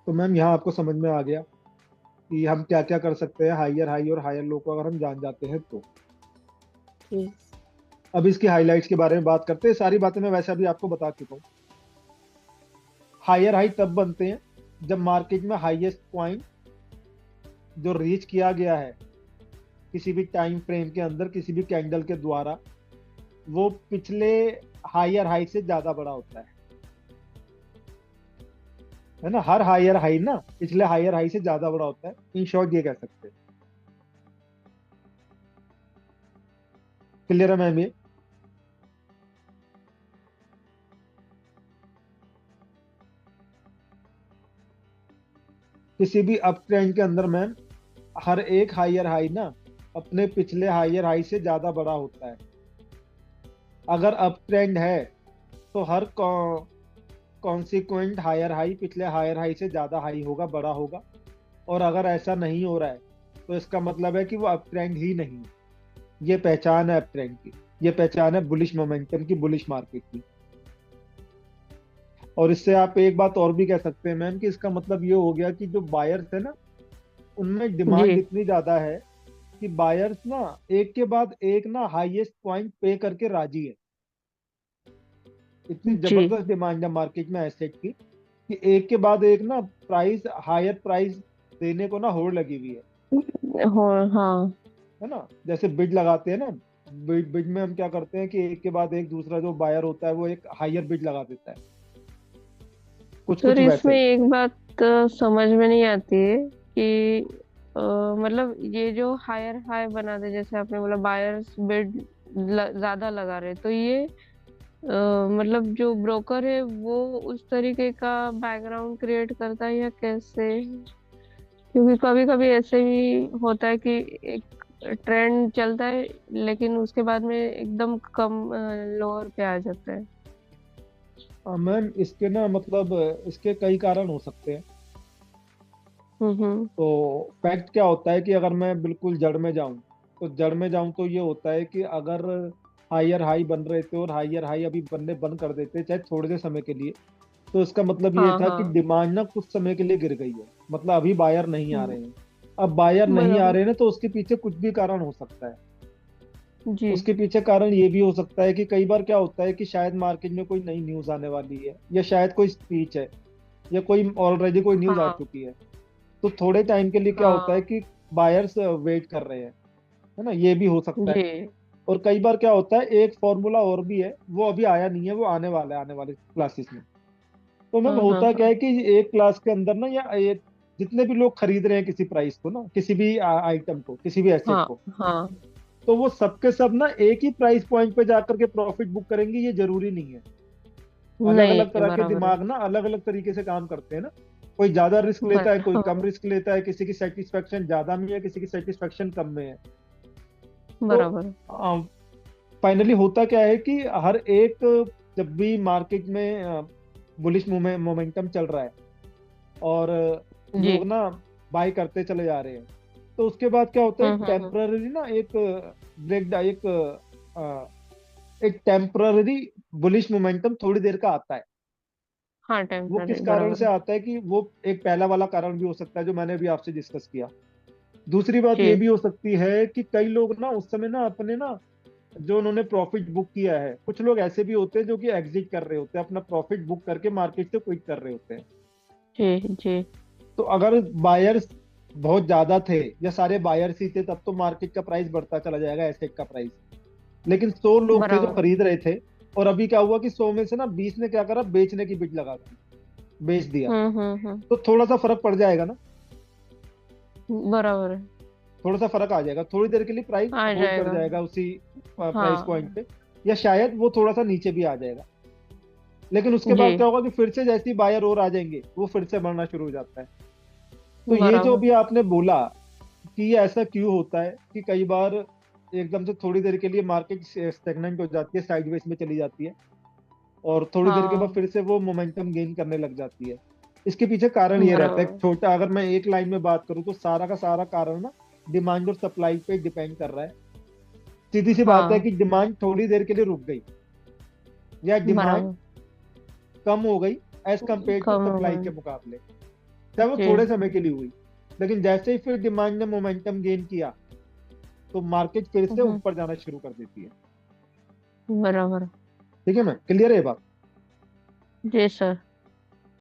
तो मैम यहाँ आपको समझ में आ गया कि हम क्या क्या कर सकते हैं हायर हाई और हायर लो को अगर हम जान जाते हैं तो। जी। अब इसकी हाइलाइट्स के बारे में बात करते हैं। सारी बातें मैं वैसे अभी आपको बता चुका हूँ। हायर हाई तब बनते हैं जब मार्केट में हाईएस्ट पॉइंट जो रीच किया गया है किसी भी टाइम फ्रेम के अंदर किसी भी कैंडल के द्वारा, वो पिछले हायर हाई से ज्यादा बड़ा होता है ना। हर हायर हाई ना पिछले हायर हाई से ज्यादा बड़ा होता है, इन शॉर्ट ये कह सकते हैं। क्लियर है मैम ये? किसी भी अप ट्रेंड के अंदर मैम हर एक हायर हाई ना अपने पिछले हायर हाई से ज्यादा बड़ा होता है। अगर अप ट्रेंड है तो हर कॉन्सिक्वेंट हायर हाई पिछले हायर हाई से ज्यादा हाई होगा, बड़ा होगा। और अगर ऐसा नहीं हो रहा है तो इसका मतलब है कि वो अप ट्रेंड ही नहीं है। ये पहचान है अप ट्रेंड की। ये पहचान है बुलिश मोमेंटम की, बुलिश मार्केट की। और इससे आप एक बात और भी कह सकते हैं मैम कि इसका मतलब ये हो गया कि जो बायर्स है ना उनमें डिमांड जी। इतनी ज्यादा है कि बायर्स ना एक के बाद एक ना हाईएस्ट पॉइंट पे करके राजी है। इतनी जी। जबरदस्त डिमांड है मार्केट में एसेट की कि एक के बाद एक ना प्राइस, हायर प्राइस देने को ना होड़ लगी हुई हो। हाँ। है ना। जैसे बिड लगाते हैं ना, बिड बिड में हम क्या करते हैं कि एक के बाद एक दूसरा जो बायर होता है वो एक हायर बिड लगा देता है, कुछ सर कुछ इसमें वैसे। एक बात समझ में नहीं आती है कि मतलब ये जो हायर हाई बना दे, जैसे आपने बोला बायर्स बिड ज्यादा लगा रहे, तो ये मतलब जो ब्रोकर है वो उस तरीके का बैकग्राउंड क्रिएट करता है या कैसे? क्योंकि कभी कभी ऐसे भी होता है कि एक ट्रेंड चलता है लेकिन उसके बाद में एकदम कम लोअर पे आ जाता है। मैम इसके ना मतलब इसके कई कारण हो सकते हैं। हम्म। तो फैक्ट क्या होता है कि अगर मैं बिल्कुल जड़ में जाऊं तो जड़ में जाऊं तो ये होता है कि अगर हायर हाई बन रहे थे और हायर हाई अभी बनने बंद कर देते चाहे थोड़े से समय के लिए, तो इसका मतलब ये हाँ था कि हाँ। डिमांड ना कुछ समय के लिए गिर गई है, मतलब अभी बायर नहीं आ हम्म, रहे हैं। अब बायर नहीं आ बराबर। रहे हैं ना तो उसके पीछे कुछ भी कारण हो सकता है। जी। उसके पीछे कारण ये भी हो सकता है कि कई बार क्या होता है कि शायद मार्केट में कोई नई न्यूज आने वाली है, या शायद कोई स्पीच है, या कोई ऑलरेडी कोई न्यूज आ हाँ चुकी है। तो थोड़े टाइम के लिए क्या होता है हाँ। कि बायर्स वेट कर रहे हैं, है ना। ये भी हो सकता है। जी। और कई बार क्या होता है एक फॉर्मूला और भी है, वो अभी आया नहीं है, वो आने वाला है आने वाले क्लासेस में। तो मैम हाँ हाँ होता क्या हाँ है कि एक क्लास के अंदर ना या ये जितने भी लोग खरीद रहे हैं किसी प्राइस को ना, किसी भी आइटम को, किसी भी एसेट हाँ को, हाँ। तो वो सबके सब ना एक ही प्राइस पॉइंट पे जाकर के प्रॉफिट बुक करेंगे, ये जरूरी नहीं है। अलग अलग नहीं, तरह के बराबर है। दिमाग ना अलग अलग तरीके से काम करते हैं ना। कोई ज्यादा रिस्क लेता है, कोई कम हाँ, रिस्क लेता है, किसी की सेटिस्फेक्शन ज्यादा में है, किसी की सेटिस्फेक्शन कम में है। तो बराबर। फाइनली होता क्या है कि हर एक, जब भी मार्केट में बुलिश मोमेंटम चल रहा है और जी। लोग ना बाय करते चले जा रहे हैं, तो उसके बाद क्या होता है हम्म। टेम्पररी ना एक ब्रेक, एक टेम्पररी बुलिश मोमेंटम थोड़ी देर का आता है। हाँ, वो किस टेम्पररी, कारण बराबर से है। आता है कि वो एक पहला वाला कारण भी हो सकता है जो मैंने अभी आपसे डिस्कस किया। दूसरी बात ये जी। भी हो सकती है कि कई लोग ना उस समय ना अपने ना जो उन्होंने प्रॉफिट बुक किया है, कुछ लोग ऐसे भी होते हैं जो कि एग्जिट कर रहे होते हैं, अपना प्रॉफिट बुक करके मार्केट से क्विट कर रहे होते हैं। जी। जी। तो अगर बायर्स बहुत ज्यादा थे या सारे बायर्स ही थे तब तो मार्केट का प्राइस बढ़ता चला जाएगा, एसेट का प्राइस। लेकिन 100 लोग थे जो बराबर। खरीद रहे थे, और अभी क्या हुआ कि 100 में से ना 20 ने क्या करा, बेचने की बिड लगा दी, बेच दिया। हम्म। तो थोड़ा सा फर्क पड़ जाएगा ना। बराबर है। थोड़ा सा फर्क आ जाएगा, थोड़ी देर के लिए प्राइस आ होल्ड कर जाएगा। जाएगा उसी प्राइस पॉइंट हाँ। पे, या शायद वो थोड़ा सा नीचे भी आ जाएगा। लेकिन उसके जी। बाद क्या होगा कि फिर से जैसे ही बायर और आ जाएंगे वो फिर से बढ़ना शुरू हो जाता है। तो ये जो बराबर। भी आपने बोला कि ये ऐसा क्यों होता है कि कई बार एकदम से थोड़ी देर के लिए मार्केट स्टेगनेंट हो जाती है, साइडवेज में चली जाती है, और थोड़ी देर के बाद हाँ, फिर से वो मोमेंटम गेन करने लग जाती है। इसके पीछे कारण ये रहता है, बराबर। छोटा अगर मैं एक लाइन में बात करूं तो सारा का सारा कारण ना डिमांड और सप्लाई पे डिपेंड कर रहा है। सीधी सी बात है हाँ, कि डिमांड थोड़ी देर के लिए रुक गई या डिमांड बराबर। कम हो गई एज कंपेयर टू कम हो सप्लाई गए। के मुकाबले, चाहे वो जी। थोड़े समय के लिए हुई, लेकिन जैसे ही फिर डिमांड ने मोमेंटम गेन किया तो मार्केट फिर से हम्म। ऊपर जाना शुरू कर देती है। बराबर। ठीक है ना, क्लियर है ये बात? जी सर।